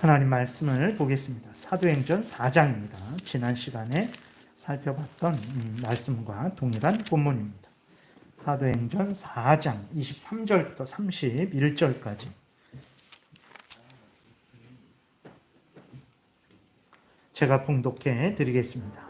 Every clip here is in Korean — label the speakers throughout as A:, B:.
A: 하나님 말씀을 보겠습니다. 사도행전 4장입니다. 지난 시간에 살펴봤던 말씀과 동일한 본문입니다. 사도행전 4장 23절부터 31절까지 제가 봉독해 드리겠습니다.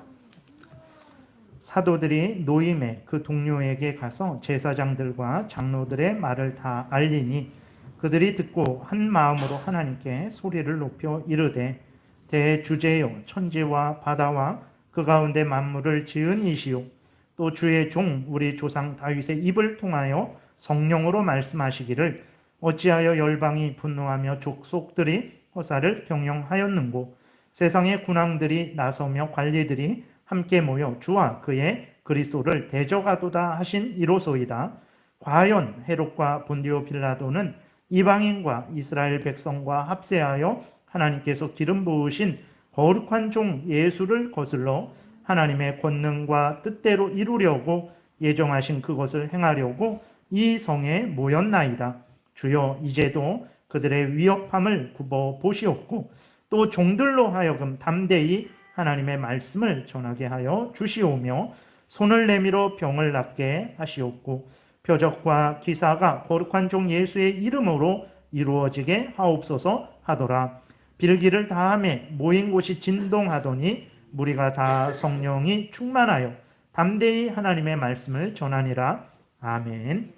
A: 사도들이 노임에 그 동료에게 가서 제사장들과 장로들의 말을 다 알리니 그들이 듣고 한 마음으로 하나님께 소리를 높여 이르되 대주제요 천지와 바다와 그 가운데 만물을 지은 이시요 또 주의 종 우리 조상 다윗의 입을 통하여 성령으로 말씀하시기를 어찌하여 열방이 분노하며 족속들이 허사를 경영하였는고 세상의 군왕들이 나서며 관리들이 함께 모여 주와 그의 그리스도를 대적하도다 하신 이로소이다. 과연 헤롯과 본디오 빌라도는 이방인과 이스라엘 백성과 합세하여 하나님께서 기름 부으신 거룩한 종 예수를 거슬러 하나님의 권능과 뜻대로 이루려고 예정하신 그것을 행하려고 이 성에 모였나이다. 주여 이제도 그들의 위협함을 굽어 보시옵고 또 종들로 하여금 담대히 하나님의 말씀을 전하게 하여 주시오며 손을 내밀어 병을 낫게 하시옵고 표적과 기사가 거룩한 종 예수의 이름으로 이루어지게 하옵소서 하더라. 빌기를 다함에 모인 곳이 진동하더니 무리가 다 성령이 충만하여 담대히 하나님의 말씀을 전하니라. 아멘.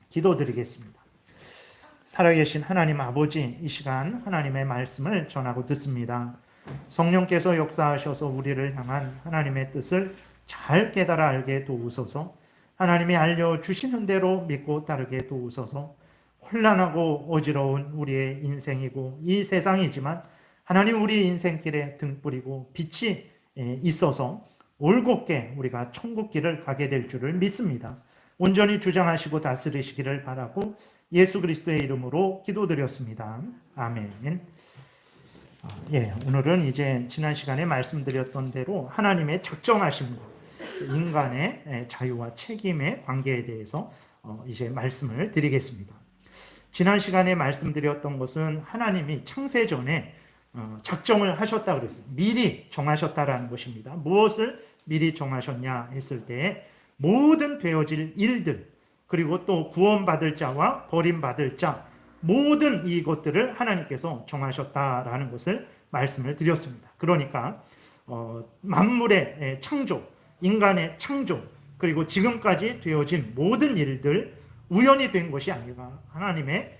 A: 기도드리겠습니다. 살아계신 하나님 아버지, 이 시간 하나님의 말씀을 전하고 듣습니다. 성령께서 역사하셔서 우리를 향한 하나님의 뜻을 잘 깨달아 알게 도우소서. 하나님이 알려주시는 대로 믿고 따르게 도우소서. 혼란하고 어지러운 우리의 인생이고 이 세상이지만 하나님 우리 인생길에 등불이고 빛이 있어서 올곧게 우리가 천국길을 가게 될 줄을 믿습니다. 온전히 주장하시고 다스리시기를 바라고 예수 그리스도의 이름으로 기도드렸습니다. 아멘. 오늘은 이제 지난 시간에 말씀드렸던 대로 하나님의 작정하심과 인간의 자유와 책임의 관계에 대해서 이제 말씀을 드리겠습니다. 지난 시간에 말씀드렸던 것은 하나님이 창세 전에 작정을 하셨다고 그랬어요. 미리 정하셨다라는 것입니다. 무엇을 미리 정하셨냐 했을 때 모든 되어질 일들 그리고 또 구원받을 자와 버림받을 자 모든 이것들을 하나님께서 정하셨다라는 것을 말씀을 드렸습니다. 그러니까 만물의 창조, 인간의 창조, 그리고 지금까지 되어진 모든 일들 우연히 된 것이 아니라 하나님의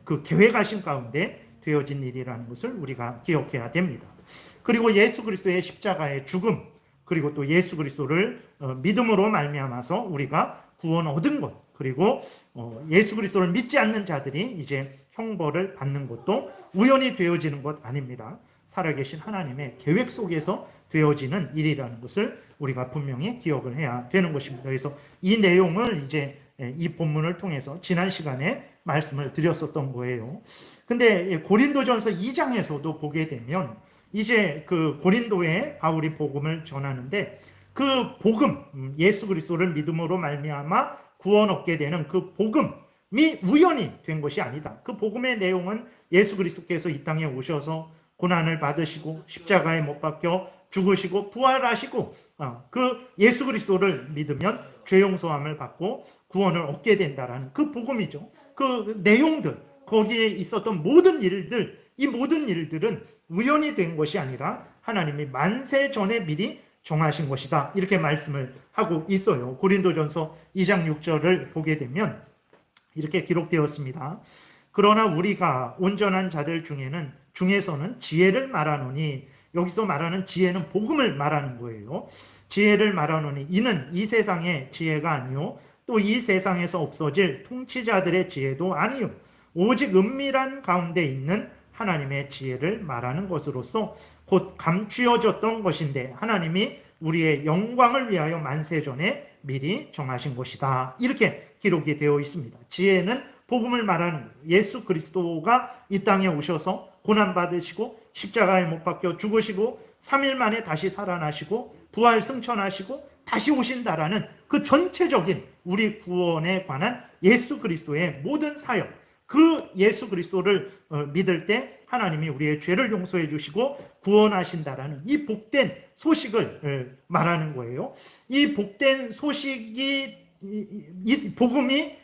A: 그 계획하신 가운데 되어진 일이라는 것을 우리가 기억해야 됩니다. 그리고 예수 그리스도의 십자가의 죽음, 그리고 또 예수 그리스도를 믿음으로 말미암아서 우리가 구원 얻은 것, 그리고 예수 그리스도를 믿지 않는 자들이 이제 형벌을 받는 것도 우연히 되어지는 것 아닙니다. 살아계신 하나님의 계획 속에서 되어지는 일이라는 것을 우리가 분명히 기억을 해야 되는 것입니다. 그래서 이 내용을 이제 이 본문을 통해서 지난 시간에 말씀을 드렸었던 거예요. 근데 고린도전서 2장에서도 보게 되면 이제 그 고린도에 바울이 복음을 전하는데 그 복음, 예수 그리스도를 믿음으로 말미암아 구원 얻게 되는 그 복음이 우연히 된 것이 아니다. 그 복음의 내용은 예수 그리스도께서 이 땅에 오셔서 고난을 받으시고 십자가에 못 박혀 죽으시고 부활하시고 그 예수 그리스도를 믿으면 죄 용서함을 받고 구원을 얻게 된다라는 그 복음이죠. 그 내용들, 거기에 있었던 모든 일들, 이 모든 일들은 우연히 된 것이 아니라 하나님이 만세 전에 미리 정하신 것이다. 이렇게 말씀을 하고 있어요. 고린도전서 2장 6절을 보게 되면 이렇게 기록되었습니다. 그러나 우리가 온전한 자들 중에서는 지혜를 말하노니, 여기서 말하는 지혜는 복음을 말하는 거예요. 지혜를 말하노니 이는 이 세상의 지혜가 아니요 또 이 세상에서 없어질 통치자들의 지혜도 아니요 오직 은밀한 가운데 있는 하나님의 지혜를 말하는 것으로서 곧 감추어졌던 것인데 하나님이 우리의 영광을 위하여 만세전에 미리 정하신 것이다. 이렇게 기록이 되어 있습니다. 지혜는 복음을 말하는 거예요. 예수 그리스도가 이 땅에 오셔서 고난받으시고 십자가에 못 박혀 죽으시고 3일 만에 다시 살아나시고 부활 승천하시고 다시 오신다라는 그 전체적인 우리 구원에 관한 예수 그리스도의 모든 사역, 그 예수 그리스도를 믿을 때 하나님이 우리의 죄를 용서해 주시고 구원하신다라는 이 복된 소식을 말하는 거예요. 이 복된 소식이, 이 복음이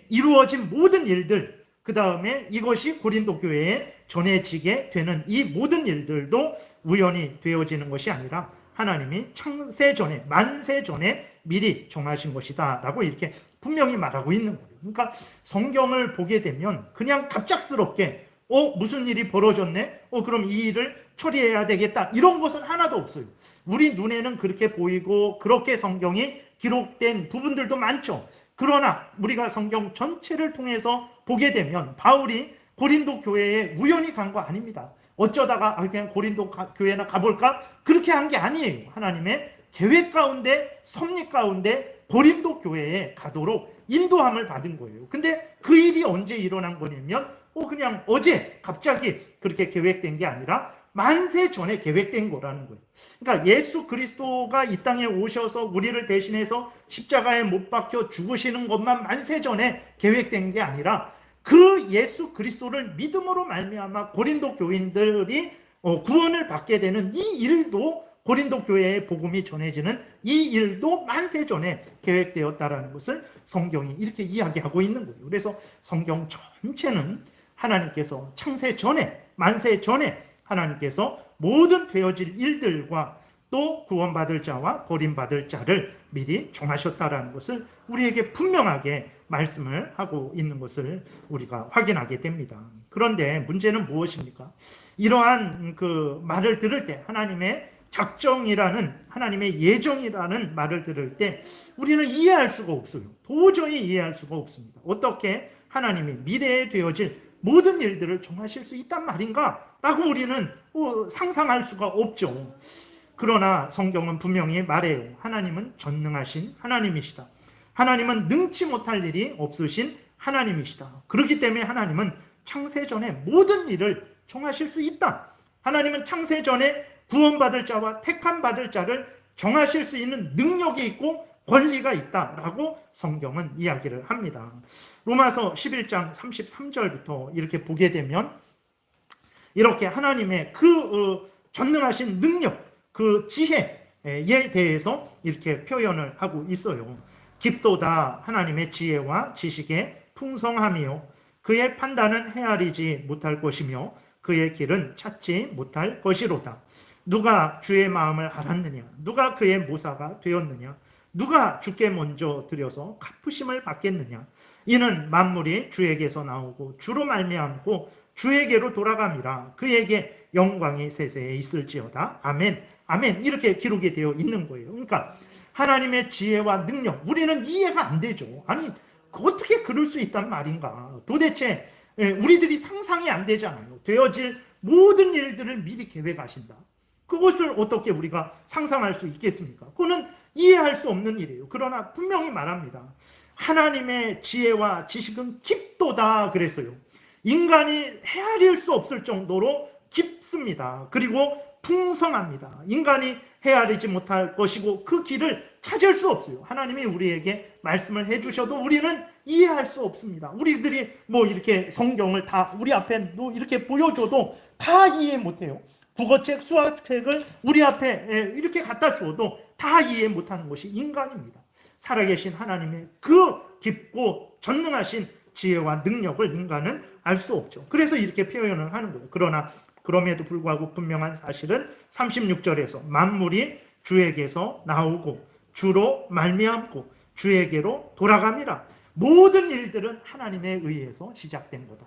A: 이루어진 모든 일들, 그 다음에 이것이 고린도 교회에 전해지게 되는 이 모든 일들도 우연히 되어지는 것이 아니라 하나님이 창세 전에, 만세 전에 미리 정하신 것이다 라고 이렇게 분명히 말하고 있는 거예요. 그러니까 성경을 보게 되면 그냥 갑작스럽게 무슨 일이 벌어졌네? 그럼 이 일을 처리해야 되겠다. 이런 것은 하나도 없어요. 우리 눈에는 그렇게 보이고 그렇게 성경이 기록된 부분들도 많죠. 그러나 우리가 성경 전체를 통해서 보게 되면 바울이 고린도 교회에 우연히 간 거 아닙니다. 어쩌다가 그냥 고린도 교회나 가볼까? 그렇게 한 게 아니에요. 하나님의 계획 가운데, 섭리 가운데 고린도 교회에 가도록 인도함을 받은 거예요. 근데 그 일이 언제 일어난 거냐면 그냥 어제 갑자기 그렇게 계획된 게 아니라 만세 전에 계획된 거라는 거예요. 그러니까 예수 그리스도가 이 땅에 오셔서 우리를 대신해서 십자가에 못 박혀 죽으시는 것만 만세 전에 계획된 게 아니라 그 예수 그리스도를 믿음으로 말미암아 고린도 교인들이 구원을 받게 되는 이 일도, 고린도 교회의 복음이 전해지는 이 일도 만세 전에 계획되었다라는 것을 성경이 이렇게 이야기하고 있는 거예요. 그래서 성경 전체는 하나님께서 창세 전에, 만세 전에 하나님께서 모든 되어질 일들과 또 구원받을 자와 버림받을 자를 미리 정하셨다라는 것을 우리에게 분명하게 말씀을 하고 있는 것을 우리가 확인하게 됩니다. 그런데 문제는 무엇입니까? 이러한 그 말을 들을 때, 하나님의 작정이라는, 하나님의 예정이라는 말을 들을 때 우리는 이해할 수가 없어요. 도저히 이해할 수가 없습니다. 어떻게 하나님이 미래에 되어질 모든 일들을 정하실 수 있단 말인가? 라고 우리는 상상할 수가 없죠. 그러나 성경은 분명히 말해요. 하나님은 전능하신 하나님이시다. 하나님은 능치 못할 일이 없으신 하나님이시다. 그렇기 때문에 하나님은 창세 전에 모든 일을 정하실 수 있다. 하나님은 창세 전에 구원받을 자와 택함 받을 자를 정하실 수 있는 능력이 있고 권리가 있다라고 성경은 이야기를 합니다. 로마서 11장 33절부터 이렇게 보게 되면 이렇게 하나님의 그 전능하신 능력, 그 지혜에 대해서 이렇게 표현을 하고 있어요. 깊도다 하나님의 지혜와 지식의 풍성함이요, 그의 판단은 헤아리지 못할 것이며 그의 길은 찾지 못할 것이로다. 누가 주의 마음을 알았느냐? 누가 그의 모사가 되었느냐? 누가 주께 먼저 드려서 갚으심을 받겠느냐? 이는 만물이 주에게서 나오고 주로 말미암고 주에게로 돌아감이라. 그에게 영광이 세세에 있을지어다. 아멘. 아멘. 이렇게 기록이 되어 있는 거예요. 그러니까 하나님의 지혜와 능력, 우리는 이해가 안 되죠. 아니, 어떻게 그럴 수 있단 말인가? 도대체 우리들이 상상이 안 되잖아요. 되어질 모든 일들을 미리 계획하신다. 그것을 어떻게 우리가 상상할 수 있겠습니까? 그거는 이해할 수 없는 일이에요. 그러나 분명히 말합니다. 하나님의 지혜와 지식은 깊도다 그랬어요. 인간이 헤아릴 수 없을 정도로 깊습니다. 그리고 풍성합니다. 인간이 헤아리지 못할 것이고 그 길을 찾을 수 없어요. 하나님이 우리에게 말씀을 해주셔도 우리는 이해할 수 없습니다. 우리들이 이렇게 성경을 다 우리 앞에 이렇게 보여줘도 다 이해 못해요. 국어책, 수학책을 우리 앞에 이렇게 갖다 주어도 다 이해 못하는 것이 인간입니다. 살아계신 하나님의 그 깊고 전능하신 지혜와 능력을 인간은 알 수 없죠. 그래서 이렇게 표현을 하는 거예요. 그러나 그럼에도 불구하고 분명한 사실은 36절에서 만물이 주에게서 나오고 주로 말미암고 주에게로 돌아갑니다. 모든 일들은 하나님에 의해서 시작된 거다.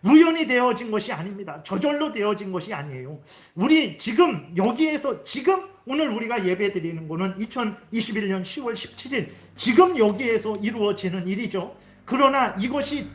A: 우연히 되어진 것이 아닙니다. 저절로 되어진 것이 아니에요. 우리 지금 여기에서 지금 오늘 우리가 예배 드리는 거는 2021년 10월 17일 지금 여기에서 이루어지는 일이죠. 그러나 이것이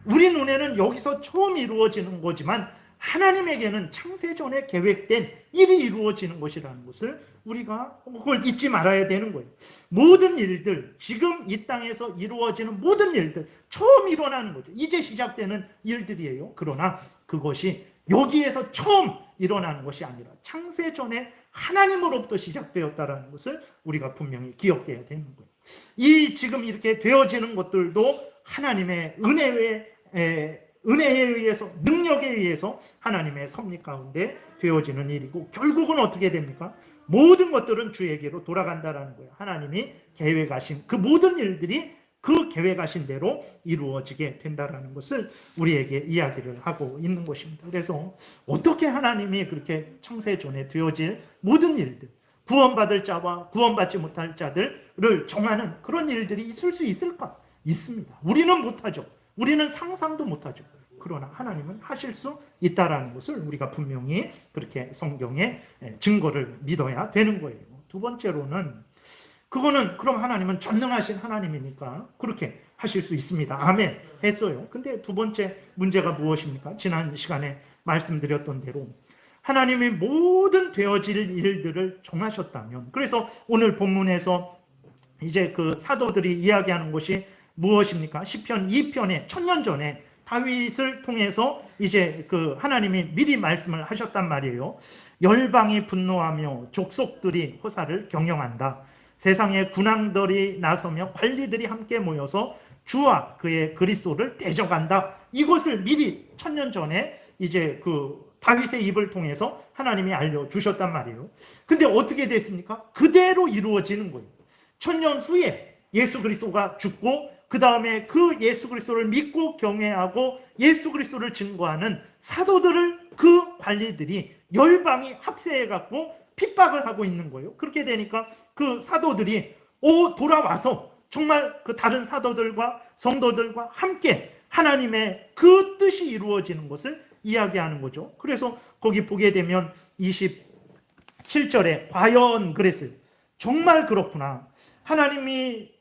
A: 우리 눈에는 여기서 처음 이루어지는 거지만 하나님에게는 창세전에 계획된 일이 이루어지는 것이라는 것을 우리가 그걸 잊지 말아야 되는 거예요. 모든 일들, 지금 이 땅에서 이루어지는 모든 일들 처음 일어나는 거죠. 이제 시작되는 일들이에요. 그러나 그것이 여기에서 처음 일어나는 것이 아니라 창세전에 하나님으로부터 시작되었다는 것을 우리가 분명히 기억해야 되는 거예요. 이 지금 이렇게 되어지는 것들도 하나님의 은혜의 은혜에 의해서, 능력에 의해서 하나님의 섭리 가운데 되어지는 일이고, 결국은 어떻게 됩니까? 모든 것들은 주에게로 돌아간다라는 거예요. 하나님이 계획하신 그 모든 일들이 그 계획하신 대로 이루어지게 된다라는 것을 우리에게 이야기를 하고 있는 것입니다. 그래서 어떻게 하나님이 그렇게 창세 전에 되어질 모든 일들, 구원받을 자와 구원받지 못할 자들을 정하는 그런 일들이 있을 수 있을까? 있습니다. 우리는 못하죠. 우리는 상상도 못하죠. 그러나 하나님은 하실 수 있다라는 것을 우리가 분명히 그렇게 성경의 증거를 믿어야 되는 거예요. 두 번째로는, 그거는 그럼 하나님은 전능하신 하나님이니까 그렇게 하실 수 있습니다. 아멘 했어요. 근데 두 번째 문제가 무엇입니까? 지난 시간에 말씀드렸던 대로 하나님이 모든 되어질 일들을 정하셨다면, 그래서 오늘 본문에서 이제 그 사도들이 이야기하는 것이 무엇입니까? 시편 2편에 1000년 전에 다윗을 통해서 이제 그 하나님이 미리 말씀을 하셨단 말이에요. 열방이 분노하며 족속들이 호사를 경영한다. 세상의 군왕들이 나서며 관리들이 함께 모여서 주와 그의 그리스도를 대적한다. 이것을 미리 1000년 전에 이제 그 다윗의 입을 통해서 하나님이 알려주셨단 말이에요. 근데 어떻게 됐습니까? 그대로 이루어지는 거예요. 1000년 후에 예수 그리스도가 죽고, 그 다음에 그 예수 그리스도를 믿고 경외하고 예수 그리스도를 증거하는 사도들을 그 관리들이 열방이 합세해갖고 핍박을 하고 있는 거예요. 그렇게 되니까 그 사도들이 돌아와서 정말 그 다른 사도들과 성도들과 함께 하나님의 그 뜻이 이루어지는 것을 이야기하는 거죠. 그래서 거기 보게 되면 27절에 과연 그랬어요. 정말 그렇구나. 하나님이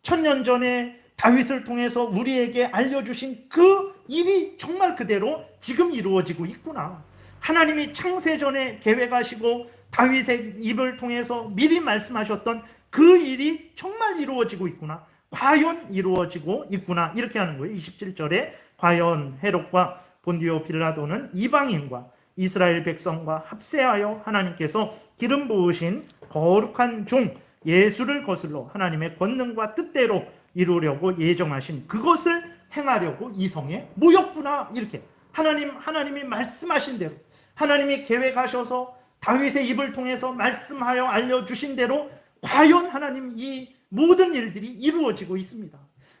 A: 1000년 전에 다윗을 통해서 우리에게 알려주신 그 일이 정말 그대로 지금 이루어지고 있구나. 하나님이 창세전에 계획하시고 다윗의 입을 통해서 미리 말씀하셨던 그 일이 정말 이루어지고 있구나. 과연 이루어지고 있구나. 이렇게 하는 거예요. 27절에 과연 헤롯과 본디오 빌라도는 이방인과 이스라엘 백성과 합세하여 하나님께서 기름 부으신 거룩한 종 예수를 거슬러 하나님의 권능과 뜻대로 이루려고 예정하신 그것을 행하려고 이 성에 모였구나. 이렇게 하나님이 말씀하신 대로, 하나님이 계획하셔서 다윗의 입을 통해서 말씀하여 알려주신 대로 과연 하나님 이 모든 일들이 이루어지고 있습니다.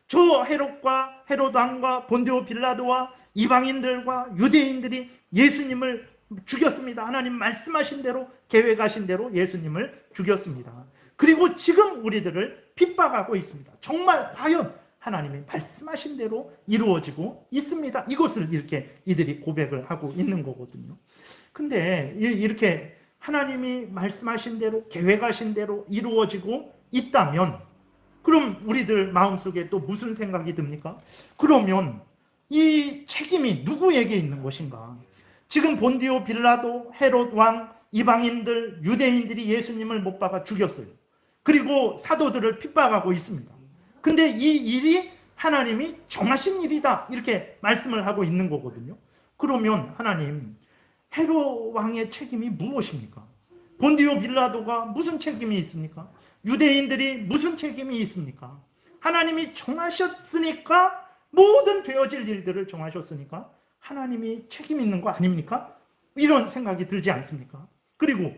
A: 저 헤롯과 헤롯 왕과 본디오 빌라도와 이방인들과 유대인들이 예수님을 죽였습니다. 하나님 말씀하신 대로, 계획하신 대로 예수님을 죽였습니다. 그리고 지금 우리들을 핍박하고 있습니다. 정말 과연 하나님이 말씀하신 대로 이루어지고 있습니다. 이것을 이렇게 이들이 고백을 하고 있는 거거든요. 근데 이렇게 하나님이 말씀하신 대로, 계획하신 대로 이루어지고 있다면, 그럼 우리들 마음속에 또 무슨 생각이 듭니까? 그러면 이 책임이 누구에게 있는 것인가? 지금 본디오 빌라도, 헤롯 왕, 이방인들, 유대인들이 예수님을 못 박아 죽였어요. 그리고 사도들을 핍박하고 있습니다. 근데 이 일이 하나님이 정하신 일이다, 이렇게 말씀을 하고 있는 거거든요. 그러면 하나님, 헤롯 왕의 책임이 무엇입니까? 본디오 빌라도가 무슨 책임이 있습니까? 유대인들이 무슨 책임이 있습니까? 하나님이 정하셨으니까, 모든 되어질 일들을 정하셨으니까 하나님이 책임 있는 거 아닙니까? 이런 생각이 들지 않습니까? 그리고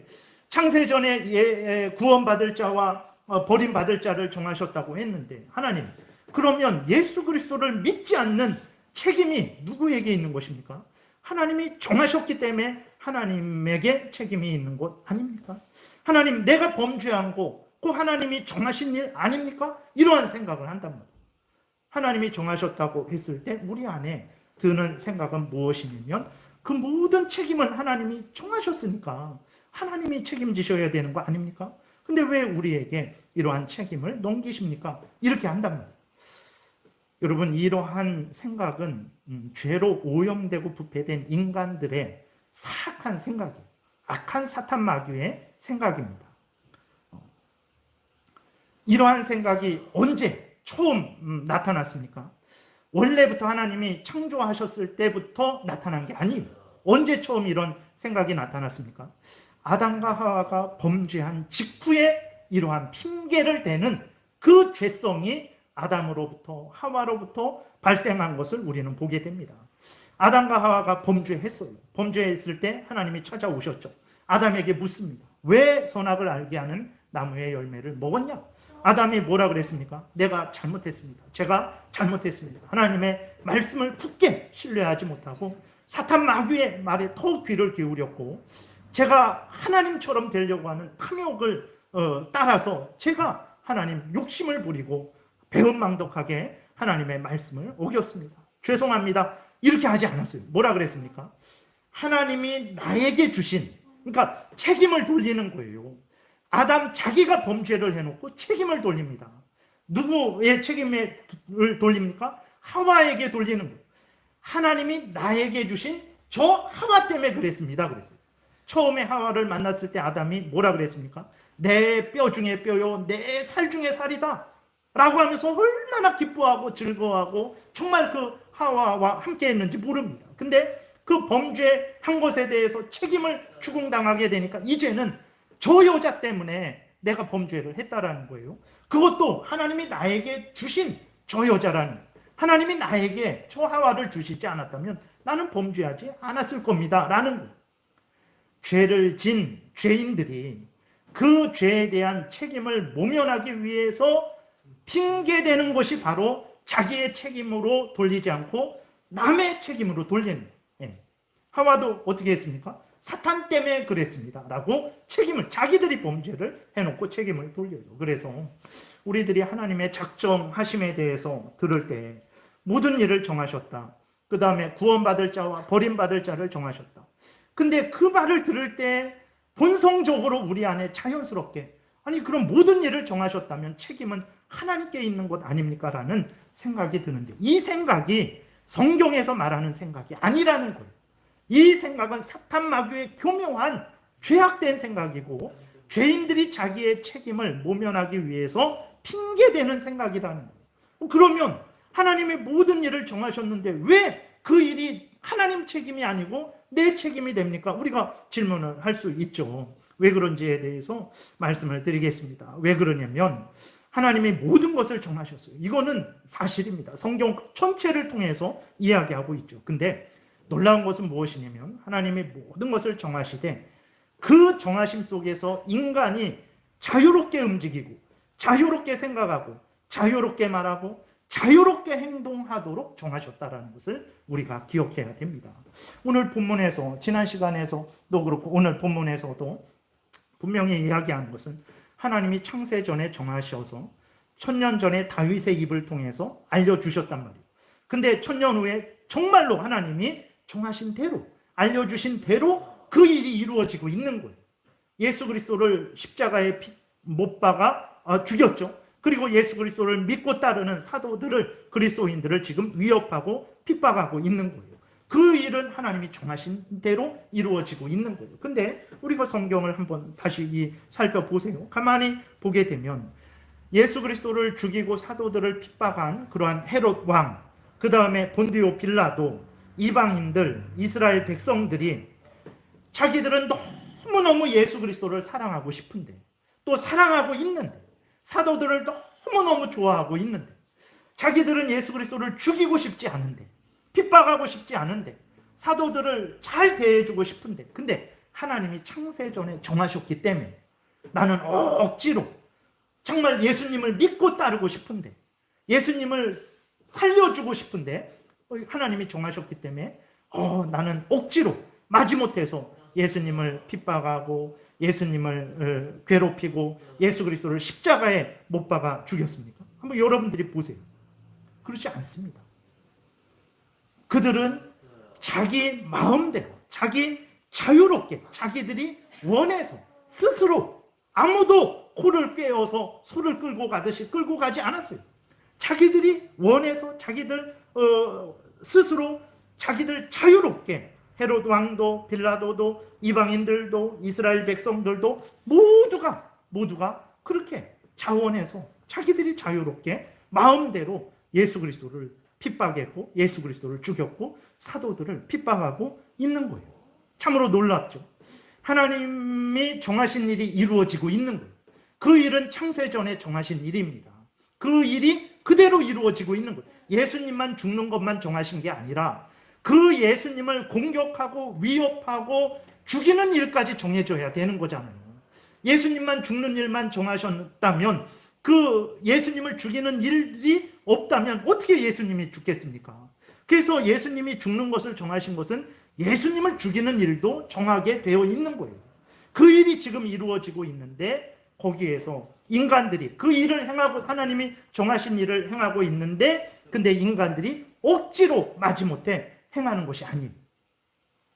A: 창세전에 구원받을 자와 버림받을 자를 정하셨다고 했는데, 하나님, 그러면 예수 그리스도를 믿지 않는 책임이 누구에게 있는 것입니까? 하나님이 정하셨기 때문에 하나님에게 책임이 있는 것 아닙니까? 하나님, 내가 범죄한 거 그 하나님이 정하신 일 아닙니까? 이러한 생각을 한단 말이에요. 하나님이 정하셨다고 했을 때 우리 안에 드는 생각은 무엇이냐면, 그 모든 책임은 하나님이 정하셨으니까 하나님이 책임지셔야 되는 거 아닙니까? 근데 왜 우리에게 이러한 책임을 넘기십니까? 이렇게 한단 말이에요. 여러분, 이러한 생각은 죄로 오염되고 부패된 인간들의 사악한 생각이에요. 악한 사탄 마귀의 생각입니다. 이러한 생각이 언제 처음 나타났습니까? 원래부터 하나님이 창조하셨을 때부터 나타난 게 아니에요. 언제 처음 이런 생각이 나타났습니까? 아담과 하와가 범죄한 직후에 이러한 핑계를 대는 그 죄성이 아담으로부터 하와로부터 발생한 것을 우리는 보게 됩니다. 아담과 하와가 범죄했어요. 범죄했을 때 하나님이 찾아오셨죠. 아담에게 묻습니다. 왜 선악을 알게 하는 나무의 열매를 먹었냐? 아담이 뭐라 그랬습니까? 내가 잘못했습니다. 제가 잘못했습니다. 하나님의 말씀을 굳게 신뢰하지 못하고 사탄 마귀의 말에 더 귀를 기울였고, 제가 하나님처럼 되려고 하는 탐욕을 따라서 제가 하나님 욕심을 부리고 배은망덕하게 하나님의 말씀을 어겼습니다. 죄송합니다. 이렇게 하지 않았어요. 뭐라 그랬습니까? 하나님이 나에게 주신, 그러니까 책임을 돌리는 거예요. 아담 자기가 범죄를 해놓고 책임을 돌립니다. 누구의 책임을 돌립니까? 하와에게 돌리는 거예요. 하나님이 나에게 주신 저 하와 때문에 그랬습니다. 그랬어요. 처음에 하와를 만났을 때 아담이 뭐라 그랬습니까? 내 뼈 중에 뼈요, 내 살 중에 살이다 라고 하면서 얼마나 기뻐하고 즐거워하고 정말 그 하와와 함께 했는지 모릅니다. 근데 그 범죄한 것에 대해서 책임을 추궁당하게 되니까 이제는 저 여자 때문에 내가 범죄를 했다라는 거예요. 그것도 하나님이 나에게 주신 저 여자라는, 하나님이 나에게 저 하와를 주시지 않았다면 나는 범죄하지 않았을 겁니다 라는 거예요. 죄를 진 죄인들이 그 죄에 대한 책임을 모면하기 위해서 핑계대는 것이 바로 자기의 책임으로 돌리지 않고 남의 책임으로 돌리는 거예요. 하와도 어떻게 했습니까? 사탄 때문에 그랬습니다 라고 책임을, 자기들이 범죄를 해놓고 책임을 돌려요. 그래서 우리들이 하나님의 작정하심에 대해서 들을 때 모든 일을 정하셨다. 그 다음에 구원받을 자와 버림받을 자를 정하셨다. 근데 그 말을 들을 때 본성적으로 우리 안에 자연스럽게, 아니 그럼 모든 일을 정하셨다면 책임은 하나님께 있는 것 아닙니까? 라는 생각이 드는데, 이 생각이 성경에서 말하는 생각이 아니라는 거예요. 이 생각은 사탄 마귀의 교묘한 죄악된 생각이고, 죄인들이 자기의 책임을 모면하기 위해서 핑계대는 생각이라는 거예요. 그러면 하나님의 모든 일을 정하셨는데 왜 그 일이 하나님 책임이 아니고 내 책임이 됩니까? 우리가 질문을 할 수 있죠. 왜 그런지에 대해서 말씀을 드리겠습니다. 왜 그러냐면 하나님이 모든 것을 정하셨어요. 이거는 사실입니다. 성경 전체를 통해서 이야기하고 있죠. 근데 놀라운 것은 무엇이냐면 하나님이 모든 것을 정하시되 그 정하심 속에서 인간이 자유롭게 움직이고 자유롭게 생각하고 자유롭게 말하고 자유롭게 행동하도록 정하셨다라는 것을 우리가 기억해야 됩니다. 오늘 본문에서, 지난 시간에서도 그렇고 오늘 본문에서도 분명히 이야기하는 것은 하나님이 창세 전에 정하셔서 1000년 전에 다윗의 입을 통해서 알려주셨단 말이에요. 근데 1000년 후에 정말로 하나님이 정하신 대로, 알려주신 대로 그 일이 이루어지고 있는 거예요. 예수 그리스도를 십자가에 못 박아 죽였죠. 그리고 예수 그리스도를 믿고 따르는 사도들을, 그리스도인들을 지금 위협하고 핍박하고 있는 거예요. 그 일은 하나님이 정하신 대로 이루어지고 있는 거예요. 근데 우리가 성경을 한번 다시 살펴보세요. 가만히 보게 되면 예수 그리스도를 죽이고 사도들을 핍박한 그러한 헤롯 왕, 그 다음에 본디오 빌라도, 이방인들, 이스라엘 백성들이 자기들은 너무너무 예수 그리스도를 사랑하고 싶은데, 또 사랑하고 있는데, 사도들을 너무너무 좋아하고 있는데, 자기들은 예수 그리스도를 죽이고 싶지 않은데, 핍박하고 싶지 않은데, 사도들을 잘 대해주고 싶은데, 근데 하나님이 창세전에 정하셨기 때문에 나는 억지로 정말 예수님을 믿고 따르고 싶은데, 예수님을 살려주고 싶은데 하나님이 정하셨기 때문에 나는 억지로 마지못해서 예수님을 핍박하고 예수님을 괴롭히고 예수 그리스도를 십자가에 못 박아 죽였습니까? 한번 여러분들이 보세요. 그렇지 않습니다. 그들은 자기 마음대로, 자기 자유롭게, 자기들이 원해서 스스로 아무도 코를 꿰어서 소를 끌고 가듯이 끌고 가지 않았어요. 자기들이 원해서 자기들 스스로 자기들 자유롭게, 헤롯 왕도 빌라도도 이방인들도 이스라엘 백성들도 모두가 그렇게 자원해서 자기들이 자유롭게 마음대로 예수 그리스도를 핍박했고 예수 그리스도를 죽였고 사도들을 핍박하고 있는 거예요. 참으로 놀랍죠. 하나님이 정하신 일이 이루어지고 있는 거예요. 그 일은 창세전에 정하신 일입니다. 그 일이 그대로 이루어지고 있는 거예요. 예수님만 죽는 것만 정하신 게 아니라 그 예수님을 공격하고 위협하고 죽이는 일까지 정해져야 되는 거잖아요. 예수님만 죽는 일만 정하셨다면 그 예수님을 죽이는 일이 없다면 어떻게 예수님이 죽겠습니까? 그래서 예수님이 죽는 것을 정하신 것은 예수님을 죽이는 일도 정하게 되어 있는 거예요. 그 일이 지금 이루어지고 있는데 거기에서 인간들이 그 일을 행하고 하나님이 정하신 일을 행하고 있는데 근데 인간들이 억지로 마지못해 행하는 것이 아니에요.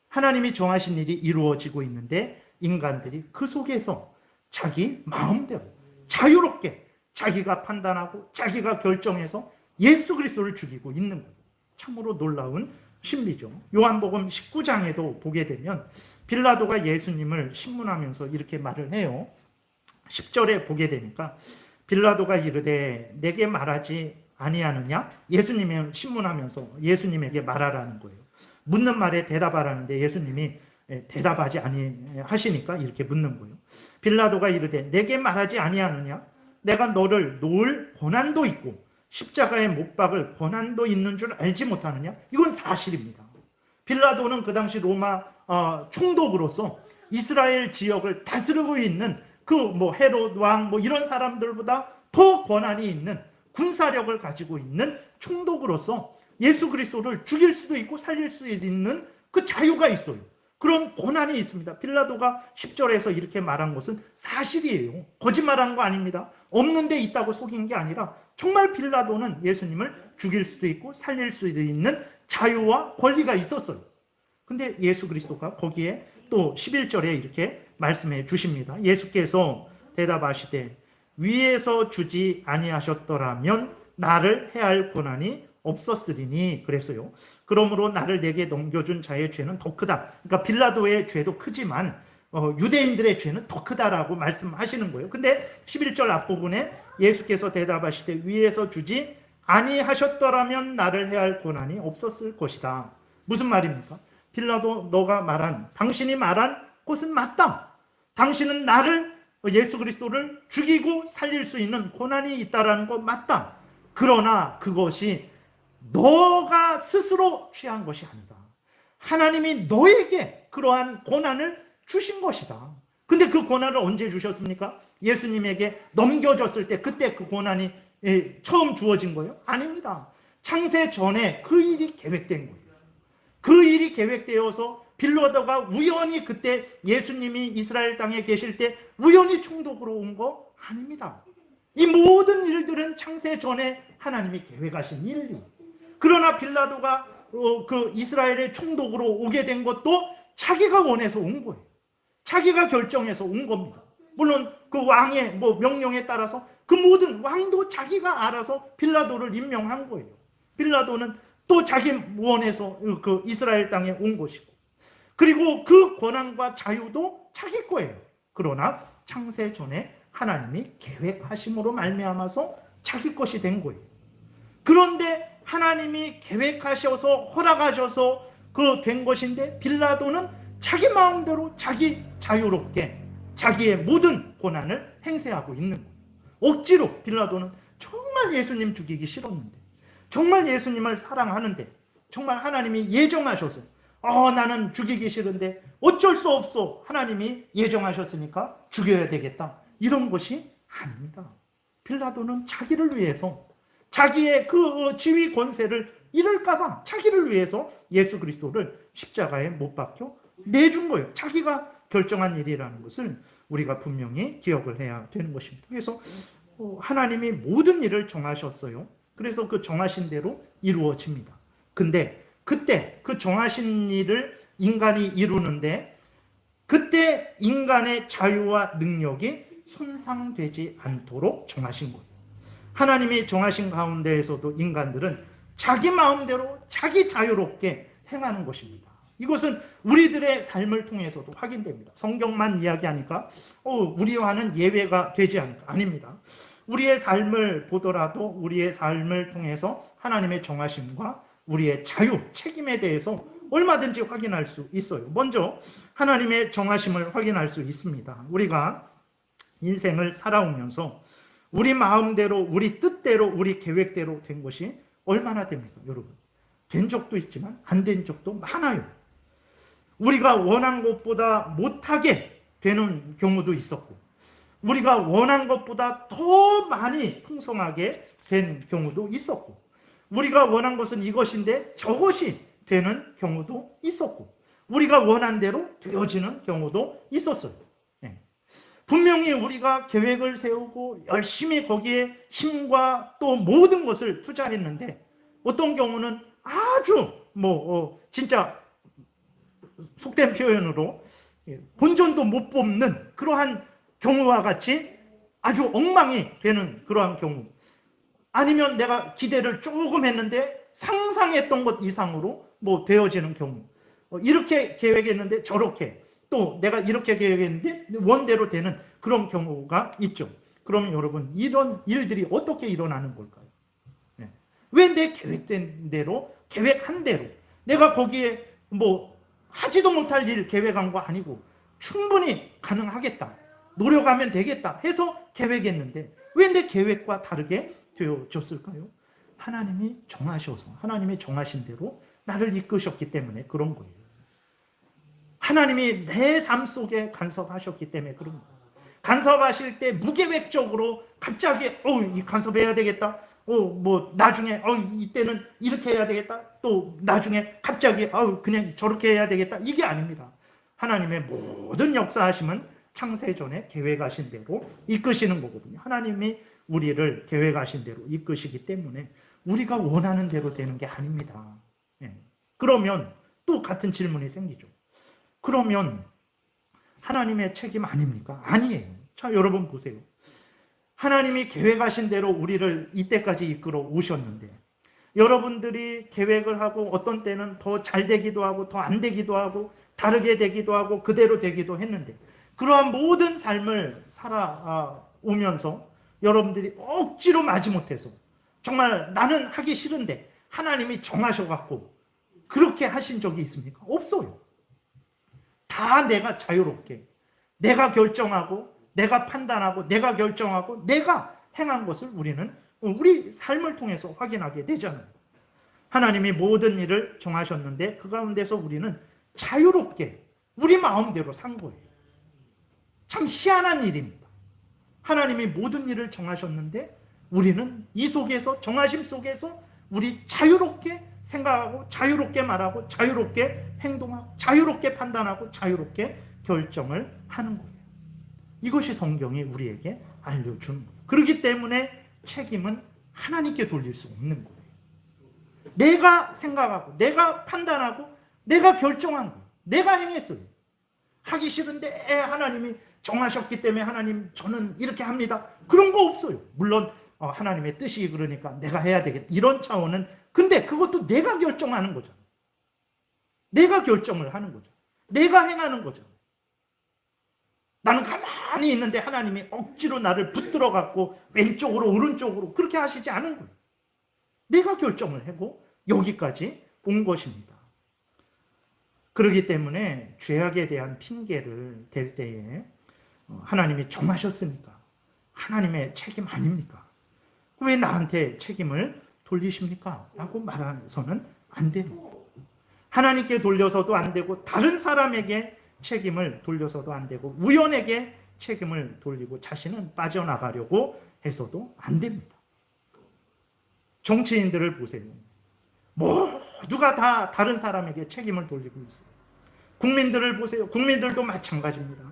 A: 하나님이 정하신 일이 이루어지고 있는데 인간들이 그 속에서 자기 마음대로 자유롭게 자기가 판단하고 자기가 결정해서 예수 그리스도를 죽이고 있는 거예요. 참으로 놀라운 심리죠. 요한복음 19장에도 보게 되면 빌라도가 예수님을 신문하면서 이렇게 말을 해요. 10절에 보게 되니까 빌라도가 이르되 내게 말하지 아니하느냐? 예수님을 신문하면서 예수님에게 말하라는 거예요. 묻는 말에 대답하라는데 예수님이 대답하지 아니하시니까 이렇게 묻는 거예요. 빌라도가 이르되 내게 말하지 아니하느냐? 내가 너를 놓을 권한도 있고 십자가에 못 박을 권한도 있는 줄 알지 못하느냐? 이건 사실입니다. 빌라도는 그 당시 로마 총독으로서 이스라엘 지역을 다스리고 있는 그 헤롯 왕 이런 사람들보다 더 권한이 있는 군사력을 가지고 있는 총독으로서 예수 그리스도를 죽일 수도 있고 살릴 수 있는 그 자유가 있어요. 그런 권한이 있습니다. 빌라도가 10절에서 이렇게 말한 것은 사실이에요. 거짓말한 거 아닙니다. 없는데 있다고 속인 게 아니라 정말 빌라도는 예수님을 죽일 수도 있고 살릴 수도 있는 자유와 권리가 있었어요. 근데 예수 그리스도가 거기에 또 11절에 이렇게 말씀해 주십니다. 예수께서 대답하시되 위에서 주지 아니하셨더라면 나를 해할 권한이 없었으리니 그랬어요. 그러므로 나를 내게 넘겨준 자의 죄는 더 크다. 그러니까 빌라도의 죄도 크지만 유대인들의 죄는 더 크다라고 말씀하시는 거예요. 근데 11절 앞부분에 예수께서 대답하시되 위에서 주지 아니하셨더라면 나를 해할 권한이 없었을 것이다. 무슨 말입니까? 빌라도 너가 말한 당신이 말한 것은 맞다. 당신은 나를 예수 그리스도를 죽이고 살릴 수 있는 권한이 있다라는 거 맞다. 그러나 그것이 너가 스스로 취한 것이 아니다. 하나님이 너에게 그러한 권한을 주신 것이다. 근데 그 권한을 언제 주셨습니까? 예수님에게 넘겨졌을 때 그때 그 권한이 처음 주어진 거예요? 아닙니다. 창세 전에 그 일이 계획된 거예요. 그 일이 계획되어서 빌라도가 우연히 그때 예수님이 이스라엘 땅에 계실 때 우연히 총독으로 온 거 아닙니다. 이 모든 일들은 창세 전에 하나님이 계획하신 일이. 그러나 빌라도가 그 이스라엘의 총독으로 오게 된 것도 자기가 원해서 온 거예요. 자기가 결정해서 온 겁니다. 물론 그 왕의 명령에 따라서 그 모든 왕도 자기가 알아서 빌라도를 임명한 거예요. 빌라도는 또 자기 원해서 그 이스라엘 땅에 온 것이고, 그리고 그 권한과 자유도 자기 거예요. 그러나 창세 전에 하나님이 계획하심으로 말미암아서 자기 것이 된 거예요. 그런데 하나님이 계획하셔서 허락하셔서 그 된 것인데 빌라도는 자기 마음대로 자기 자유롭게 자기의 모든 권한을 행세하고 있는 거예요. 억지로 빌라도는 정말 예수님 죽이기 싫었는데, 정말 예수님을 사랑하는데, 정말 하나님이 예정하셔서 나는 죽이기 싫은데 어쩔 수 없어, 하나님이 예정하셨으니까 죽여야 되겠다, 이런 것이 아닙니다. 빌라도는 자기를 위해서 자기의 그 지위 권세를 잃을까봐 자기를 위해서 예수 그리스도를 십자가에 못 박혀 내준 거예요. 자기가 결정한 일이라는 것을 우리가 분명히 기억을 해야 되는 것입니다. 그래서 하나님이 모든 일을 정하셨어요. 그래서 그 정하신 대로 이루어집니다. 근데 그때 그 정하신 일을 인간이 이루는데 그때 인간의 자유와 능력이 손상되지 않도록 정하신 거예요. 하나님이 정하신 가운데에서도 인간들은 자기 마음대로 자기 자유롭게 행하는 것입니다. 이것은 우리들의 삶을 통해서도 확인됩니다. 성경만 이야기하니까 우리와는 예외가 되지 않을까? 아닙니다. 우리의 삶을 보더라도 우리의 삶을 통해서 하나님의 정하심과 우리의 자유, 책임에 대해서 얼마든지 확인할 수 있어요. 먼저 하나님의 정하심을 확인할 수 있습니다. 우리가 인생을 살아오면서 우리 마음대로, 우리 뜻대로, 우리 계획대로 된 것이 얼마나 됩니까, 여러분? 된 적도 있지만 안 된 적도 많아요. 우리가 원한 것보다 못하게 되는 경우도 있었고, 우리가 원한 것보다 더 많이 풍성하게 된 경우도 있었고, 우리가 원한 것은 이것인데 저것이 되는 경우도 있었고, 우리가 원한 대로 되어지는 경우도 있었어요. 분명히 우리가 계획을 세우고 열심히 거기에 힘과 또 모든 것을 투자했는데, 어떤 경우는 아주 진짜 속된 표현으로 본전도 못 뽑는 그러한 경우와 같이 아주 엉망이 되는 그러한 경우, 아니면 내가 기대를 조금 했는데 상상했던 것 이상으로 되어지는 경우, 이렇게 계획했는데 저렇게, 또 내가 이렇게 계획했는데 원대로 되는 그런 경우가 있죠. 그러면 여러분, 이런 일들이 어떻게 일어나는 걸까요? 왜 내 계획된 대로, 계획한 대로, 내가 거기에 하지도 못할 일 계획한 거 아니고 충분히 가능하겠다, 노력하면 되겠다 해서 계획했는데 왜 내 계획과 다르게 되어졌을까요? 하나님이 정하셔서, 하나님이 정하신 대로 나를 이끄셨기 때문에 그런 거예요. 하나님이 내 삶 속에 간섭하셨기 때문에 그런 거예요. 간섭하실 때 무계획적으로 갑자기 이 간섭해야 되겠다, 나중에 이때는 이렇게 해야 되겠다, 또 나중에 갑자기 그냥 저렇게 해야 되겠다, 이게 아닙니다. 하나님의 모든 역사하심은 창세전에 계획하신 대로 이끄시는 거거든요. 하나님이 우리를 계획하신 대로 이끄시기 때문에 우리가 원하는 대로 되는 게 아닙니다. 그러면 또 같은 질문이 생기죠. 그러면 하나님의 책임 아닙니까? 아니에요. 자, 여러분 보세요. 하나님이 계획하신 대로 우리를 이때까지 이끌어 오셨는데, 여러분들이 계획을 하고 어떤 때는 더 잘 되기도 하고 더 안 되기도 하고 다르게 되기도 하고 그대로 되기도 했는데, 그러한 모든 삶을 살아오면서 여러분들이 억지로 마지못해서 정말 나는 하기 싫은데 하나님이 정하셔갖고 그렇게 하신 적이 있습니까? 없어요. 다 내가 자유롭게, 내가 결정하고, 내가 판단하고, 내가 결정하고, 내가 행한 것을 우리는 우리 삶을 통해서 확인하게 되잖아요. 하나님이 모든 일을 정하셨는데 그 가운데서 우리는 자유롭게 우리 마음대로 산 거예요. 참 희한한 일입니다. 하나님이 모든 일을 정하셨는데 우리는 이 속에서, 정하심 속에서 우리 자유롭게 생각하고, 자유롭게 말하고, 자유롭게 행동하고, 자유롭게 판단하고, 자유롭게 결정을 하는 거예요. 이것이 성경이 우리에게 알려준 거예요. 그렇기 때문에 책임은 하나님께 돌릴 수 없는 거예요. 내가 생각하고, 내가 판단하고, 내가 결정한 거예요. 내가 행했어요. 하기 싫은데 하나님이 정하셨기 때문에 하나님 저는 이렇게 합니다, 그런 거 없어요. 물론 하나님의 뜻이 그러니까 내가 해야 되겠다, 이런 차원은, 근데 그것도 내가 결정하는 거죠. 내가 결정을 하는 거죠. 내가 행하는 거죠. 나는 가만히 있는데 하나님이 억지로 나를 붙들어 갖고 왼쪽으로 오른쪽으로 그렇게 하시지 않은 거예요. 내가 결정을 하고 여기까지 온 것입니다. 그렇기 때문에 죄악에 대한 핑계를 댈 때에 하나님이 정하셨으니까 하나님의 책임 아닙니까? 왜 나한테 책임을 돌리십니까? 라고 말해서는 안 됩니다. 하나님께 돌려서도 안 되고, 다른 사람에게 책임을 돌려서도 안 되고, 우연에게 책임을 돌리고 자신은 빠져나가려고 해서도 안 됩니다. 정치인들을 보세요. 모두가 다 다른 사람에게 책임을 돌리고 있어요. 국민들을 보세요. 국민들도 마찬가지입니다.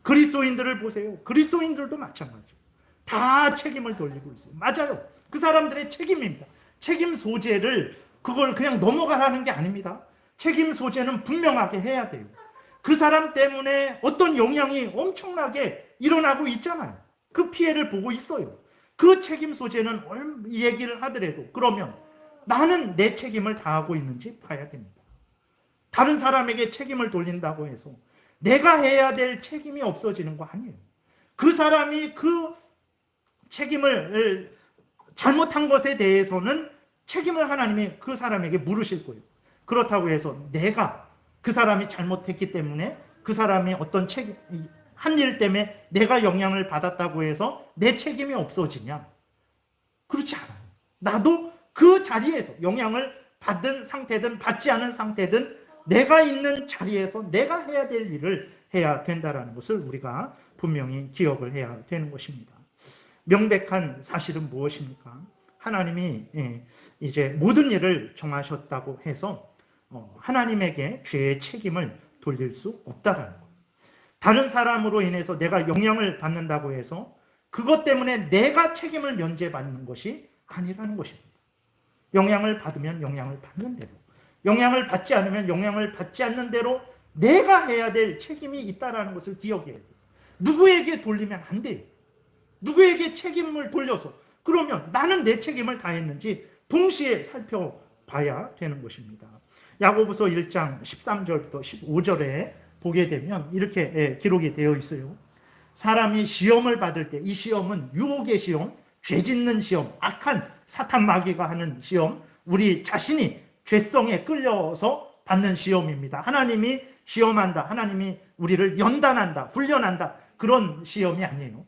A: 그리스도인들을 보세요. 그리스도인들도 마찬가지예요. 다 책임을 돌리고 있어요. 맞아요. 그 사람들의 책임입니다. 책임 소재를 그걸 그냥 넘어가라는 게 아닙니다. 책임 소재는 분명하게 해야 돼요. 그 사람 때문에 어떤 영향이 엄청나게 일어나고 있잖아요. 그 피해를 보고 있어요. 그 책임 소재는 이 얘기를 하더라도 그러면 나는 내 책임을 다하고 있는지 봐야 됩니다. 다른 사람에게 책임을 돌린다고 해서 내가 해야 될 책임이 없어지는 거 아니에요. 그 사람이 그 책임을 잘못한 것에 대해서는 책임을 하나님이 그 사람에게 물으실 거예요. 그렇다고 해서 내가 그 사람이 잘못했기 때문에 그 사람이 어떤 책임 한 일 때문에 내가 영향을 받았다고 해서 내 책임이 없어지냐? 그렇지 않아요. 나도 그 자리에서 영향을 받은 상태든 받지 않은 상태든 내가 있는 자리에서 내가 해야 될 일을 해야 된다는 것을 우리가 분명히 기억을 해야 되는 것입니다. 명백한 사실은 무엇입니까? 하나님이 이제 모든 일을 정하셨다고 해서 하나님에게 죄의 책임을 돌릴 수 없다라는 거예요. 다른 사람으로 인해서 내가 영향을 받는다고 해서 그것 때문에 내가 책임을 면제받는 것이 아니라는 것입니다. 영향을 받으면 영향을 받는 대로, 영향을 받지 않으면 영향을 받지 않는 대로 내가 해야 될 책임이 있다는 것을 기억해야 돼요. 누구에게 돌리면 안 돼요. 누구에게 책임을 돌려서 그러면 나는 내 책임을 다했는지 동시에 살펴봐야 되는 것입니다. 야고보서 1장 13절부터 15절에 보게 되면 이렇게 기록이 되어 있어요. 사람이 시험을 받을 때, 이 시험은 유혹의 시험, 죄 짓는 시험, 악한 사탄 마귀가 하는 시험, 우리 자신이 죄성에 끌려서 받는 시험입니다. 하나님이 시험한다, 하나님이 우리를 연단한다, 훈련한다, 그런 시험이 아니에요.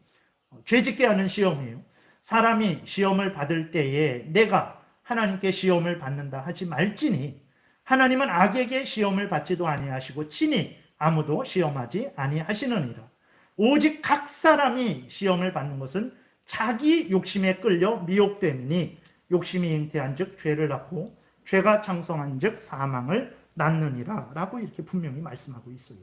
A: 죄 짓게 하는 시험이에요. 사람이 시험을 받을 때에 내가 하나님께 시험을 받는다 하지 말지니 하나님은 악에게 시험을 받지도 아니하시고 친히 아무도 시험하지 아니하시느니라. 오직 각 사람이 시험을 받는 것은 자기 욕심에 끌려 미혹됨이니 욕심이 잉태한 즉 죄를 낳고 죄가 장성한 즉 사망을 낳느니라 라고 이렇게 분명히 말씀하고 있어요.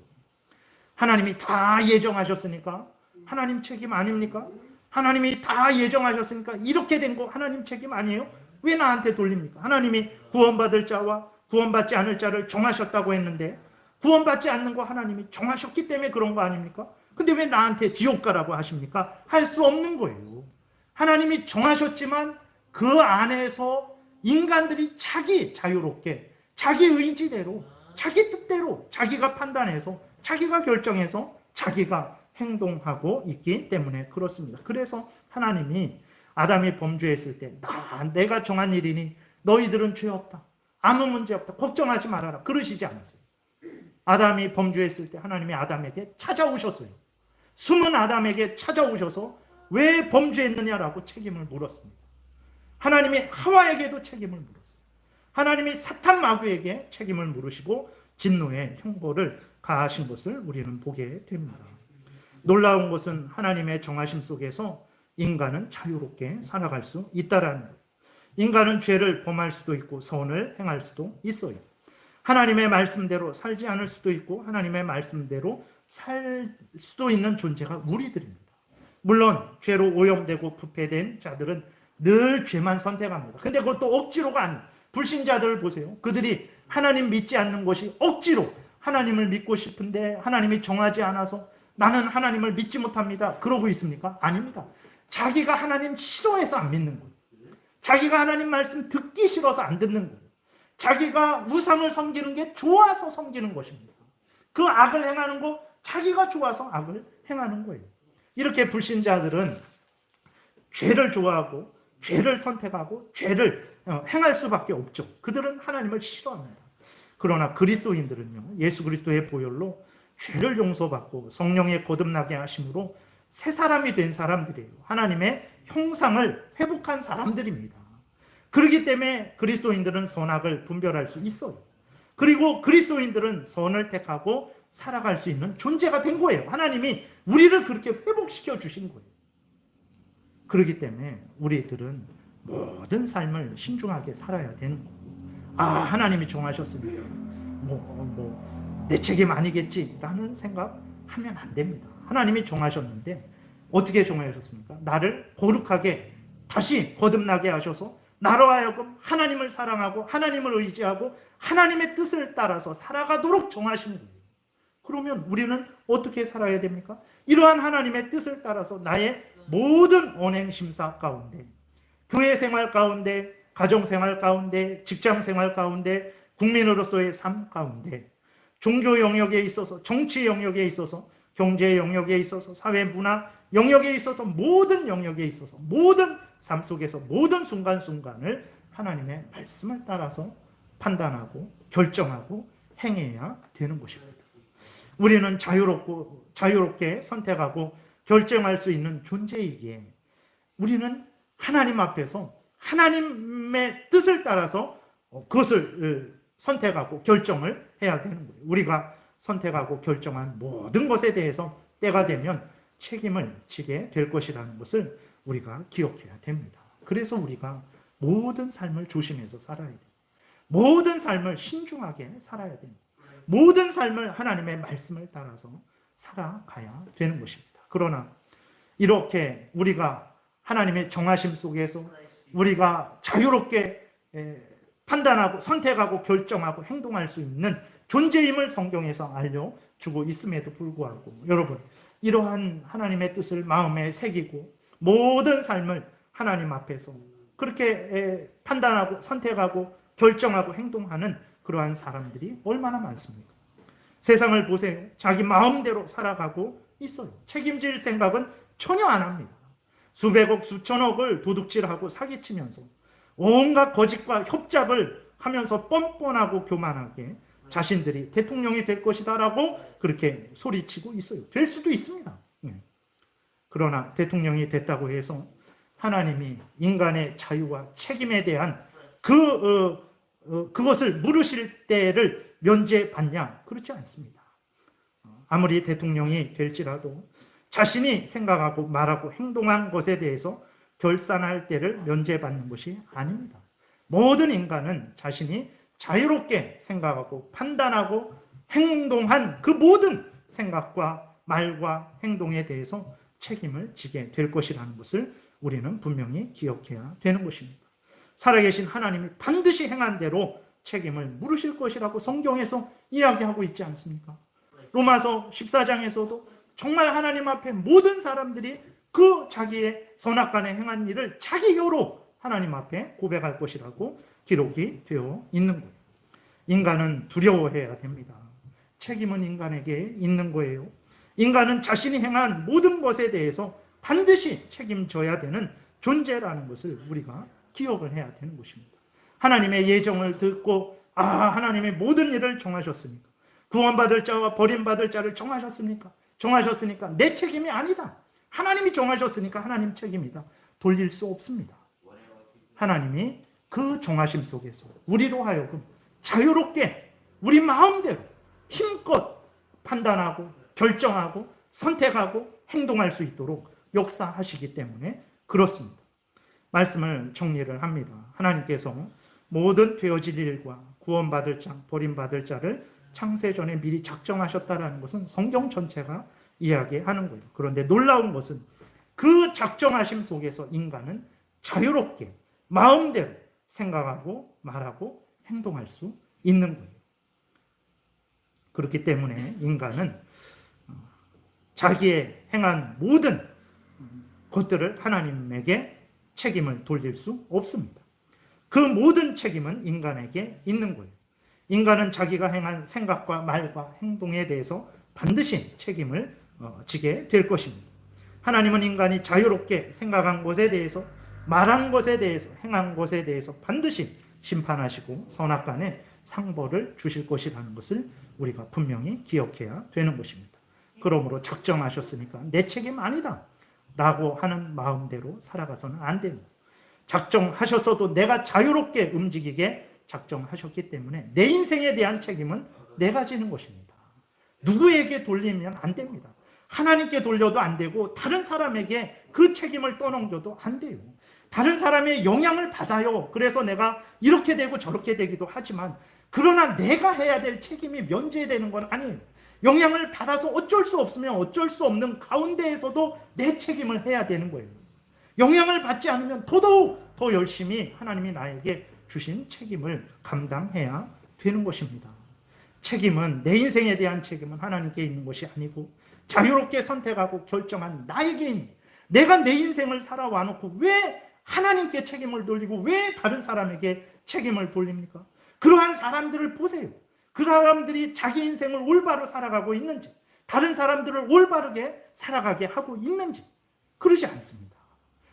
A: 하나님이 다 예정하셨으니까 하나님 책임 아닙니까? 하나님이 다 예정하셨으니까 이렇게 된 거 하나님 책임 아니에요? 왜 나한테 돌립니까? 하나님이 구원받을 자와 구원받지 않을 자를 정하셨다고 했는데 구원받지 않는 거 하나님이 정하셨기 때문에 그런 거 아닙니까? 근데 왜 나한테 지옥 가라고 하십니까? 할 수 없는 거예요. 하나님이 정하셨지만 그 안에서 인간들이 자기 자유롭게 자기 의지대로 자기 뜻대로 자기가 판단해서 자기가 결정해서 자기가 행동하고 있기 때문에 그렇습니다. 그래서 하나님이 아담이 범죄했을 때 내가 정한 일이니 너희들은 죄 없다. 아무 문제 없다. 걱정하지 말아라. 그러시지 않았어요. 아담이 범죄했을 때 하나님이 아담에게 찾아오셨어요. 숨은 아담에게 찾아오셔서 왜 범죄했느냐라고 책임을 물었습니다. 하나님이 하와에게도 책임을 물었어요. 하나님이 사탄 마귀에게 책임을 물으시고 진노의 형벌을 가하신 것을 우리는 보게 됩니다. 놀라운 것은 하나님의 정하심 속에서 인간은 자유롭게 살아갈 수 있다라는 것. 인간은 죄를 범할 수도 있고 선을 행할 수도 있어요. 하나님의 말씀대로 살지 않을 수도 있고 하나님의 말씀대로 살 수도 있는 존재가 우리들입니다. 물론 죄로 오염되고 부패된 자들은 늘 죄만 선택합니다. 근데 그것도 억지로가 아니에요. 불신자들을 보세요. 그들이 하나님 믿지 않는 것이 억지로 하나님을 믿고 싶은데 하나님이 정하지 않아서 나는 하나님을 믿지 못합니다. 그러고 있습니까? 아닙니다. 자기가 하나님 싫어해서 안 믿는 거예요. 자기가 하나님 말씀 듣기 싫어서 안 듣는 거예요. 자기가 우상을 섬기는 게 좋아서 섬기는 것입니다. 그 악을 행하는 거 자기가 좋아서 악을 행하는 거예요. 이렇게 불신자들은 죄를 좋아하고 죄를 선택하고 죄를 행할 수밖에 없죠. 그들은 하나님을 싫어합니다. 그러나 그리스도인들은요, 예수 그리스도의 보혈로 죄를 용서받고 성령의 거듭나게 하심으로 새 사람이 된 사람들이에요. 하나님의 형상을 회복한 사람들입니다. 그렇기 때문에 그리스도인들은 선악을 분별할 수 있어요. 그리고 그리스도인들은 선을 택하고 살아갈 수 있는 존재가 된 거예요. 하나님이 우리를 그렇게 회복시켜 주신 거예요. 그렇기 때문에 우리들은 모든 삶을 신중하게 살아야 되는 거예요. 하나님이 정하셨으니까 내 책임 아니겠지라는 생각하면 안 됩니다. 하나님이 정하셨는데 어떻게 정하셨습니까? 나를 거룩하게 다시 거듭나게 하셔서 나로 하여금 하나님을 사랑하고 하나님을 의지하고 하나님의 뜻을 따라서 살아가도록 정하신 거예요. 그러면 우리는 어떻게 살아야 됩니까? 이러한 하나님의 뜻을 따라서 나의 모든 언행 심사 가운데, 교회 생활 가운데, 가정 생활 가운데, 직장 생활 가운데, 국민으로서의 삶 가운데, 종교 영역에 있어서, 정치 영역에 있어서, 경제 영역에 있어서, 사회 문화 영역에 있어서, 모든 영역에 있어서, 모든 삶 속에서 모든 순간순간을 하나님의 말씀을 따라서 판단하고 결정하고 행해야 되는 것입니다. 우리는 자유롭게 선택하고 결정할 수 있는 존재이기에 우리는 하나님 앞에서 하나님의 뜻을 따라서 그것을 선택하고 결정을 해야 되는 거예요. 우리가 선택하고 결정한 모든 것에 대해서 때가 되면 책임을 지게 될 것이라는 것을 우리가 기억해야 됩니다. 그래서 우리가 모든 삶을 조심해서 살아야 돼요. 모든 삶을 신중하게 살아야 됩니다. 모든 삶을 하나님의 말씀을 따라서 살아가야 되는 것입니다. 그러나 이렇게 우리가 하나님의 정하심 속에서 우리가 자유롭게 판단하고 선택하고 결정하고 행동할 수 있는 존재임을 성경에서 알려주고 있음에도 불구하고 여러분, 이러한 하나님의 뜻을 마음에 새기고 모든 삶을 하나님 앞에서 그렇게 판단하고 선택하고 결정하고 행동하는 그러한 사람들이 얼마나 많습니까? 세상을 보세요. 자기 마음대로 살아가고 있어요. 책임질 생각은 전혀 안 합니다. 수백억, 수천억을 도둑질하고 사기치면서 온갖 거짓과 협잡을 하면서 뻔뻔하고 교만하게 자신들이 대통령이 될 것이다라고 그렇게 소리치고 있어요. 될 수도 있습니다. 그러나 대통령이 됐다고 해서 하나님이 인간의 자유와 책임에 대한 그것을 물으실 때를 면제받냐? 그렇지 않습니다. 아무리 대통령이 될지라도 자신이 생각하고 말하고 행동한 것에 대해서 결산할 때를 면제받는 것이 아닙니다. 모든 인간은 자신이 자유롭게 생각하고 판단하고 행동한 그 모든 생각과 말과 행동에 대해서 책임을 지게 될 것이라는 것을 우리는 분명히 기억해야 되는 것입니다. 살아계신 하나님이 반드시 행한 대로 책임을 물으실 것이라고 성경에서 이야기하고 있지 않습니까? 로마서 14장에서도 정말 하나님 앞에 모든 사람들이 그 자기의 선악간에 행한 일을 자기 혀로 하나님 앞에 고백할 것이라고 기록이 되어 있는 거예요. 인간은 두려워해야 됩니다. 책임은 인간에게 있는 거예요. 인간은 자신이 행한 모든 것에 대해서 반드시 책임져야 되는 존재라는 것을 우리가 기억을 해야 되는 것입니다. 하나님의 예정을 듣고 하나님의 모든 일을 정하셨으니까 구원받을 자와 버림받을 자를 정하셨습니까? 정하셨으니까 내 책임이 아니다. 하나님이 정하셨으니까 하나님 책임이다. 돌릴 수 없습니다. 하나님이 그 정하심 속에서 우리로 하여금 자유롭게 우리 마음대로 힘껏 판단하고 결정하고 선택하고 행동할 수 있도록 역사하시기 때문에 그렇습니다. 말씀을 정리를 합니다. 하나님께서 모든 되어질 일과 구원받을 자, 버림받을 자를 창세전에 미리 작정하셨다는 것은 성경 전체가 이야기하는 거예요. 그런데 놀라운 것은 그 작정하심 속에서 인간은 자유롭게 마음대로 생각하고 말하고 행동할 수 있는 거예요. 그렇기 때문에 인간은 자기의 행한 모든 것들을 하나님에게 책임을 돌릴 수 없습니다. 그 모든 책임은 인간에게 있는 거예요. 인간은 자기가 행한 생각과 말과 행동에 대해서 반드시 책임을 지게 될 것입니다. 하나님은 인간이 자유롭게 생각한 것에 대해서 말한 것에 대해서 행한 것에 대해서 반드시 심판하시고 선악간에 상벌을 주실 것이라는 것을 우리가 분명히 기억해야 되는 것입니다. 그러므로 작정하셨으니까 내 책임 아니다 라고 하는 마음대로 살아가서는 안 됩니다. 작정하셨어도 내가 자유롭게 움직이게 작정하셨기 때문에 내 인생에 대한 책임은 내가 지는 것입니다. 누구에게 돌리면 안 됩니다. 하나님께 돌려도 안 되고 다른 사람에게 그 책임을 떠넘겨도 안 돼요. 다른 사람의 영향을 받아요. 그래서 내가 이렇게 되고 저렇게 되기도 하지만 그러나 내가 해야 될 책임이 면제되는 건 아니에요. 영향을 받아서 어쩔 수 없으면 어쩔 수 없는 가운데에서도 내 책임을 해야 되는 거예요. 영향을 받지 않으면 더더욱 더 열심히 하나님이 나에게 주신 책임을 감당해야 되는 것입니다. 책임은 내 인생에 대한 책임은 하나님께 있는 것이 아니고 자유롭게 선택하고 결정한 나에게 있는, 내가 내 인생을 살아와 놓고 왜 하나님께 책임을 돌리고 왜 다른 사람에게 책임을 돌립니까? 그러한 사람들을 보세요. 그 사람들이 자기 인생을 올바로 살아가고 있는지, 다른 사람들을 올바르게 살아가게 하고 있는지 그러지 않습니다.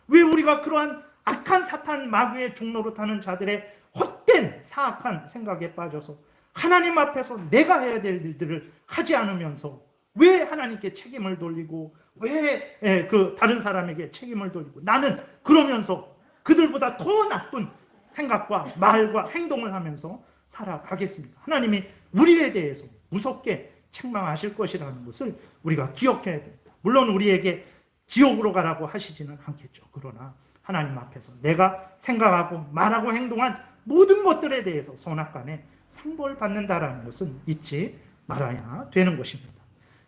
A: 왜 우리가 그러한 악한 사탄 마귀의 종로로 타는 자들의 헛된 사악한 생각에 빠져서 하나님 앞에서 내가 해야 될 일들을 하지 않으면서 왜 하나님께 책임을 돌리고 왜 그 다른 사람에게 책임을 돌리고 나는 그러면서 그들보다 더 나쁜 생각과 말과 행동을 하면서 살아가겠습니까? 하나님이 우리에 대해서 무섭게 책망하실 것이라는 것을 우리가 기억해야 됩니다. 물론 우리에게 지옥으로 가라고 하시지는 않겠죠. 그러나 하나님 앞에서 내가 생각하고 말하고 행동한 모든 것들에 대해서 선악간에 상벌 받는다라는 것은 잊지 말아야 되는 것입니다.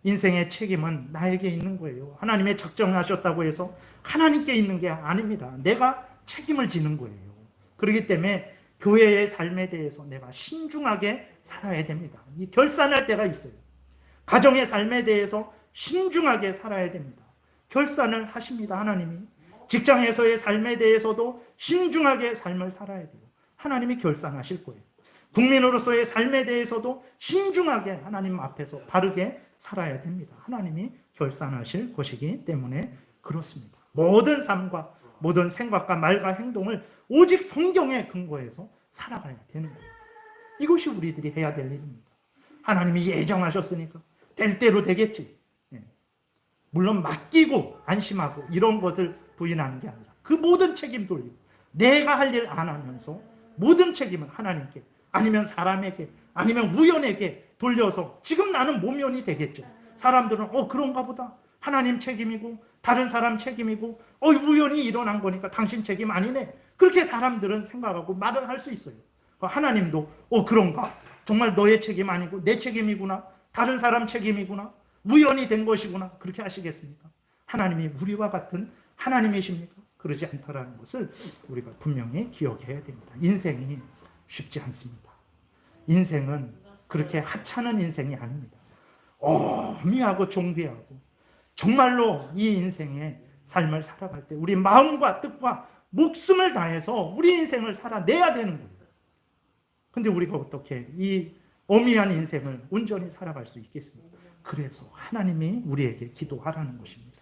A: 인생의 책임은 나에게 있는 거예요. 하나님의 작정하셨다고 해서 하나님께 있는 게 아닙니다. 내가 책임을 지는 거예요. 그렇기 때문에 교회의 삶에 대해서 내가 신중하게 살아야 됩니다. 이 결산할 때가 있어요. 가정의 삶에 대해서 신중하게 살아야 됩니다. 결산을 하십니다. 하나님이. 직장에서의 삶에 대해서도 신중하게 삶을 살아야 돼요. 하나님이 결산하실 거예요. 국민으로서의 삶에 대해서도 신중하게 하나님 앞에서 바르게 살아야 됩니다. 하나님이 결산하실 것이기 때문에 그렇습니다. 모든 삶과 모든 생각과 말과 행동을 오직 성경에 근거해서 살아가야 되는 거예요. 이것이 우리들이 해야 될 일입니다. 하나님이 예정하셨으니까 될 대로 되겠지. 물론 맡기고 안심하고 이런 것을 부인하는 게 아니라 그 모든 책임 돌리고 내가 할 일 안 하면서 모든 책임은 하나님께 아니면 사람에게 아니면 우연에게 돌려서 지금 나는 모면이 되겠죠. 사람들은 그런가 보다. 하나님 책임이고 다른 사람 책임이고 우연히 일어난 거니까 당신 책임 아니네. 그렇게 사람들은 생각하고 말을 할 수 있어요. 하나님도 그런가? 정말 너의 책임 아니고 내 책임이구나. 다른 사람 책임이구나. 우연히 된 것이구나. 그렇게 하시겠습니까? 하나님이 우리와 같은 하나님이십니까? 그러지 않다라는 것을 우리가 분명히 기억해야 됩니다. 인생이 쉽지 않습니다. 인생은 그렇게 하찮은 인생이 아닙니다. 어미하고 존귀하고 정말로 이 인생의 삶을 살아갈 때 우리 마음과 뜻과 목숨을 다해서 우리 인생을 살아내야 되는 거예요. 근데 우리가 어떻게 이 어미한 인생을 온전히 살아갈 수 있겠습니까? 그래서 하나님이 우리에게 기도하라는 것입니다.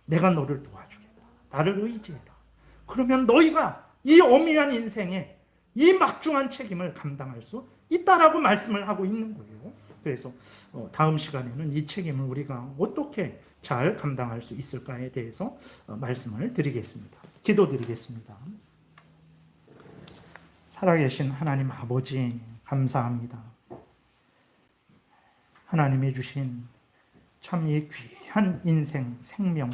A: 내가 너를 도와주겠다. 나를 의지해라. 그러면 너희가 이 어미한 인생에 이 막중한 책임을 감당할 수 있다라고 말씀을 하고 있는 거예요. 그래서 다음 시간에는 이 책임을 우리가 어떻게 잘 감당할 수 있을까에 대해서 말씀을 드리겠습니다. 기도드리겠습니다. 살아계신 하나님 아버지 감사합니다. 하나님이 주신 참 이 귀한 인생, 생명,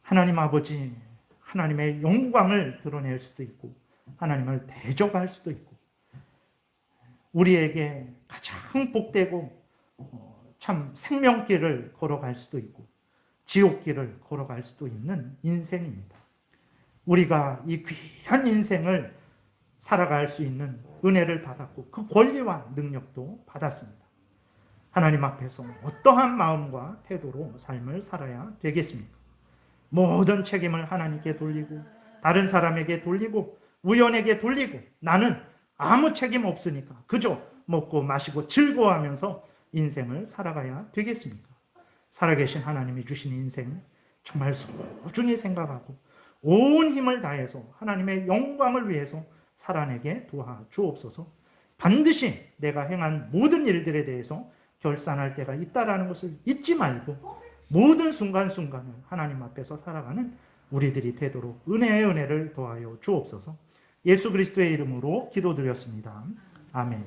A: 하나님 아버지, 하나님의 영광을 드러낼 수도 있고 하나님을 대적할 수도 있고 우리에게 가장 복되고 참 생명길을 걸어갈 수도 있고 지옥길을 걸어갈 수도 있는 인생입니다. 우리가 이 귀한 인생을 살아갈 수 있는 은혜를 받았고 그 권리와 능력도 받았습니다. 하나님 앞에서 어떠한 마음과 태도로 삶을 살아야 되겠습니까? 모든 책임을 하나님께 돌리고 다른 사람에게 돌리고 우연에게 돌리고 나는 아무 책임 없으니까 그저 먹고 마시고 즐거워하면서 인생을 살아가야 되겠습니까? 살아계신 하나님이 주신 인생 정말 소중히 생각하고 온 힘을 다해서 하나님의 영광을 위해서 살아내게 도와주옵소서. 반드시 내가 행한 모든 일들에 대해서 결산할 때가 있다라는 것을 잊지 말고 모든 순간순간을 하나님 앞에서 살아가는 우리들이 되도록 은혜의 은혜를 더하여 주옵소서. 예수 그리스도의 이름으로 기도드렸습니다. 아멘.